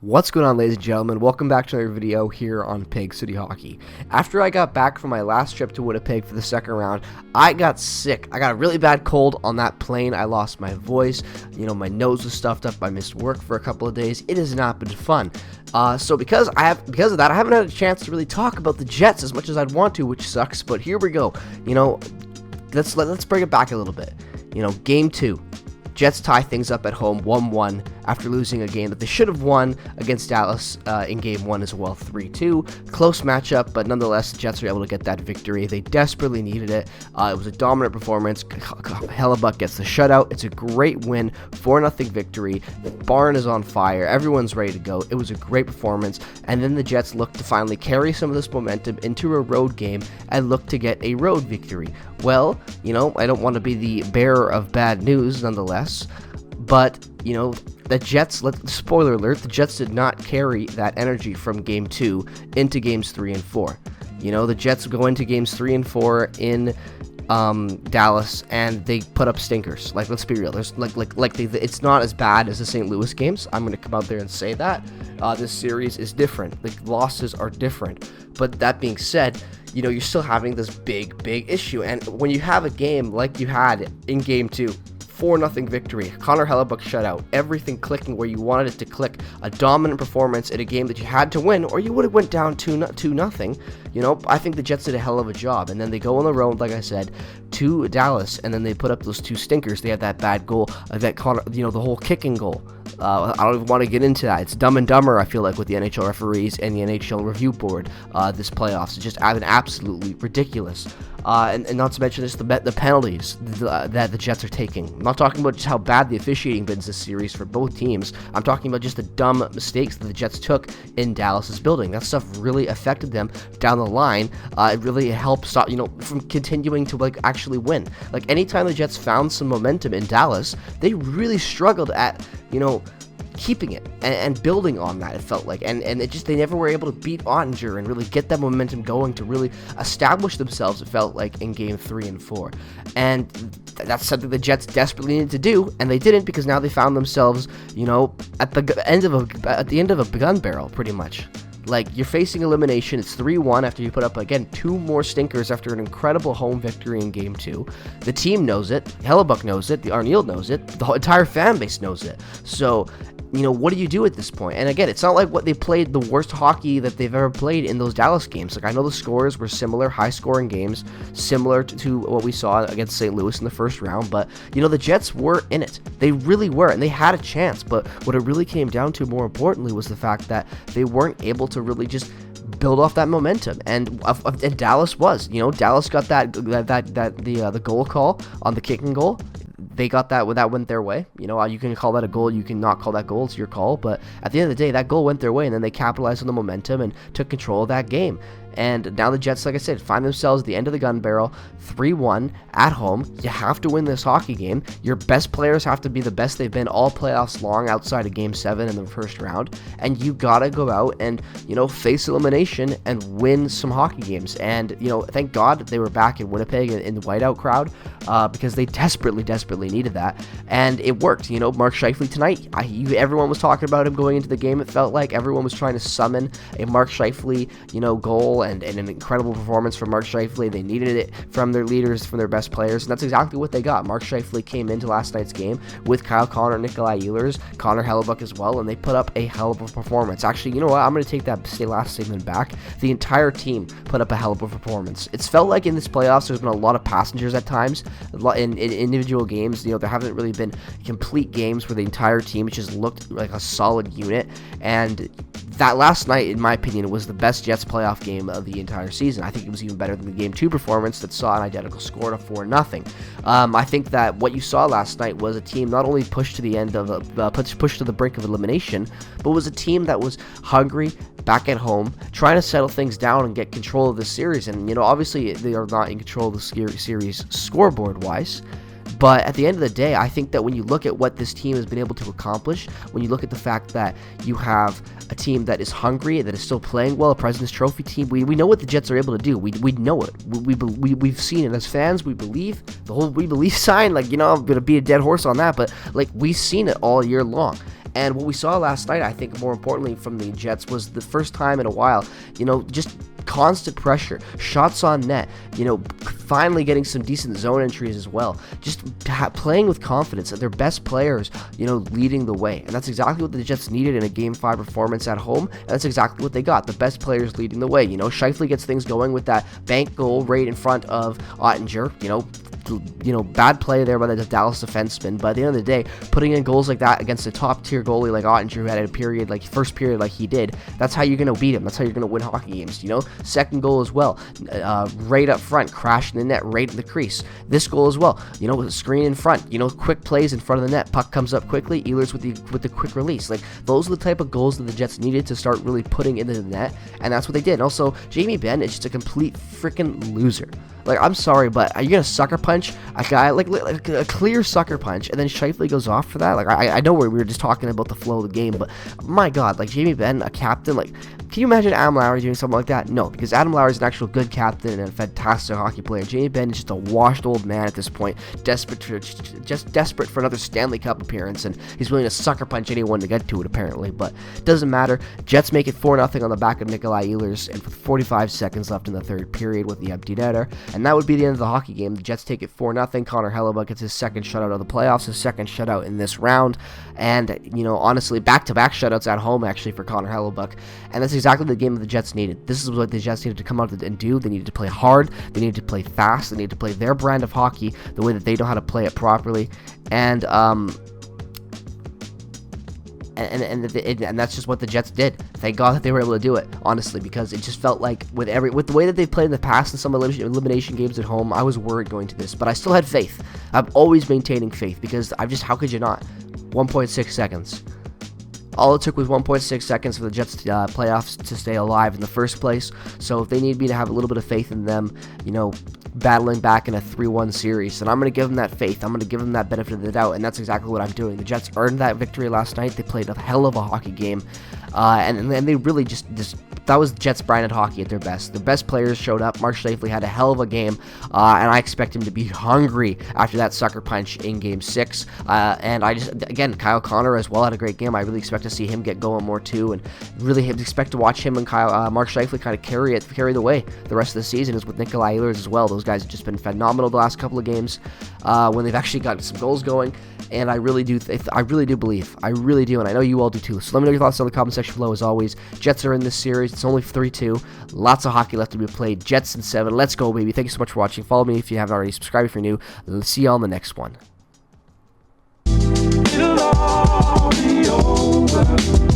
What's going on, ladies and gentlemen? Welcome back to another video here on Pig City Hockey. After I got back from my last trip to Winnipeg for the second round, I got sick. I got a really bad cold on that plane. I lost my voice. My nose was stuffed up. I missed work for a couple of days. It has not been fun. So because of that, I haven't had a chance to really talk about the Jets as much as I'd want to, which sucks. But here we go. Let's bring it back a little bit. Game 2. Jets tie things up at home 1-1 after losing a game that they should have won against Dallas in Game 1 as well, 3-2. Close matchup, but nonetheless, the Jets are able to get that victory. They desperately needed it. It was a dominant performance. Hellebuck gets the shutout. It's a great win, 4-0 victory. The barn is on fire. Everyone's ready to go. It was a great performance, and then the Jets look to finally carry some of this momentum into a road game and look to get a road victory. Well, I don't want to be the bearer of bad news nonetheless, but, the Jets, spoiler alert, the Jets did not carry that energy from Game 2 into Games 3 and 4. The Jets go into Games 3 and 4 in Dallas, and they put up stinkers. Let's be real. There's it's not as bad as the St. Louis games. I'm going to come out there and say that. This series is different. The losses are different. But that being said, you're still having this big issue. And when you have a game like you had in Game 2, 4-0 victory, Connor Hellebuck shutout, everything clicking where you wanted it to click, a dominant performance in a game that you had to win, or you would have went down 2-0. I think the Jets did a hell of a job, and then they go on the road, like I said, to Dallas, and then they put up those two stinkers. They had that bad goal, that Connor, the whole kicking goal. I don't even want to get into that. It's dumb and dumber, I feel like, with the NHL referees and the NHL review board this playoffs. It's just absolutely ridiculous. And not to mention just the penalties that the Jets are taking. I'm not talking about just how bad the officiating been this series for both teams. I'm talking about just the dumb mistakes that the Jets took in Dallas's building. That stuff really affected them down the line. It really helped stop, from continuing to actually win. Anytime the Jets found some momentum in Dallas, they really struggled at, keeping it and building on that, it felt like, and they never were able to beat Ottinger and really get that momentum going to really establish themselves, it felt like, in Game 3 and 4, and that's something the Jets desperately needed to do, and they didn't, because now they found themselves, at the end of a gun barrel, pretty much. You're facing elimination. It's 3-1 after you put up, again, two more stinkers after an incredible home victory in Game 2. The team knows it. Hellebuck knows it. The Arneal knows it. The entire fan base knows it. So, what do you do at this point? And again, it's not like they played the worst hockey that they've ever played in those Dallas games. I know the scores were similar, high-scoring games, similar to what we saw against St. Louis in the first round. But, the Jets were in it. They really were, and they had a chance. But what it really came down to, more importantly, was the fact that they weren't able to really just build off that momentum, and Dallas was. Dallas got the goal call on the kicking goal. They got that when that went their way. You can call that a goal, you can not call that goal, it's your call, but at the end of the day, that goal went their way, and then they capitalized on the momentum and took control of that game. And now the Jets, like I said, find themselves at the end of the gun barrel, 3-1 at home. You have to win this hockey game. Your best players have to be the best they've been all playoffs long, outside of Game 7 in the first round. And you gotta go out and, face elimination and win some hockey games. And, thank God they were back in Winnipeg in the whiteout crowd, because they desperately needed that. And it worked. Mark Scheifele tonight, everyone was talking about him going into the game. It felt like everyone was trying to summon a Mark Scheifele, goal and an incredible performance from Mark Scheifele. They needed it from their leaders, from their best players, and that's exactly what they got. Mark Scheifele came into last night's game with Kyle Connor, Nikolai Ehlers, Connor Hellebuck as well, and they put up a hell of a performance. Actually, you know what? I'm going to take that last statement back. The entire team put up a hell of a performance. It's felt like in this playoffs there's been a lot of passengers at times in individual games. There haven't really been complete games where the entire team just looked like a solid unit, and that last night, in my opinion, was the best Jets playoff game of the entire season. I think it was even better than the Game 2 performance that saw an identical score to 4-0. I think that what you saw last night was a team not only pushed to the end of pushed to the brink of elimination, but was a team that was hungry, back at home, trying to settle things down and get control of the series. And, obviously they are not in control of the series scoreboard-wise. But at the end of the day, I think that when you look at what this team has been able to accomplish, when you look at the fact that you have a team that is hungry, that is still playing well, a President's Trophy team, we know what the Jets are able to do. We know it. We've seen it as fans. We believe the whole "we believe" sign. I'm gonna be a dead horse on that, but we've seen it all year long. And what we saw last night, I think more importantly from the Jets, was the first time in a while, just constant pressure, shots on net, finally getting some decent zone entries as well. Just playing with confidence that their best players, leading the way. And that's exactly what the Jets needed in a Game 5 performance at home. And that's exactly what they got. The best players leading the way. Scheifele gets things going with that bank goal right in front of Ottinger. Bad play there by the Dallas defenseman, but at the end of the day, putting in goals like that against a top-tier goalie like Ottinger, who had a first period like he did, that's how you're going to beat him. That's how you're going to win hockey games, Second goal as well, right up front, crashing the net right in the crease. This goal as well, screen in front, quick plays in front of the net, puck comes up quickly, Ehlers with the quick release. Like, those are the type of goals that the Jets needed to start really putting into the net, and that's what they did. And also, Jamie Benn is just a complete freaking loser. Like, I'm sorry, but are you going to sucker punch a guy, like a clear sucker punch, and then Scheifele goes off for that? Like, I know we were just talking about the flow of the game, but my God, like, Jamie Benn, a captain, like, can you imagine Adam Lowry doing something like that? No, because Adam Lowry is an actual good captain and a fantastic hockey player. Jamie Benn is just a washed old man at this point, desperate for another Stanley Cup appearance, and he's willing to sucker punch anyone to get to it, apparently, but it doesn't matter. Jets make it 4-0 on the back of Nikolai Ehlers, and with 45 seconds left in the third period with the empty netter, and that would be the end of the hockey game. The Jets take it 4-0. Connor Hellebuyck gets his second shutout of the playoffs, his second shutout in this round, and, honestly, back-to-back shutouts at home, actually, for Connor Hellebuyck, and that's exactly the game that the Jets needed. This is what the Jets needed to come out and do. They needed to play hard, they needed to play fast, they needed to play their brand of hockey, the way that they know how to play it properly, and that's just what the Jets did. Thank God that they were able to do it, honestly, because it just felt like with the way that they played in the past in some elimination games at home, I was worried going to this, but I still had faith. I'm always maintaining faith, because how could you not? 1.6 seconds. All it took was 1.6 seconds for the Jets playoffs to stay alive in the first place. So if they need me to have a little bit of faith in them, battling back in a 3-1 series, then I'm going to give them that faith. I'm going to give them that benefit of the doubt, and that's exactly what I'm doing. The Jets earned that victory last night. They played a hell of a hockey game, and they really just that was Jets branded hockey at their best. The best players showed up. Mark Scheifele had a hell of a game, and I expect him to be hungry after that sucker punch in Game 6. And again, Kyle Connor as well had a great game. I really expect to see him get going more too, and really expect to watch him and Mark Scheifele kind of carry the way the rest of the season, is with Nikolai Ehlers as well. Those guys have just been phenomenal the last couple of games when they've actually gotten some goals going. And I really do believe, and I know you all do too. So let me know your thoughts in the comment section below. As always, Jets are in this series. It's only 3-2. Lots of hockey left to be played. Jets in 7. Let's go, baby. Thank you so much for watching. Follow me if you haven't already. Subscribe if you're new. See you all in the next one. It'll all be over.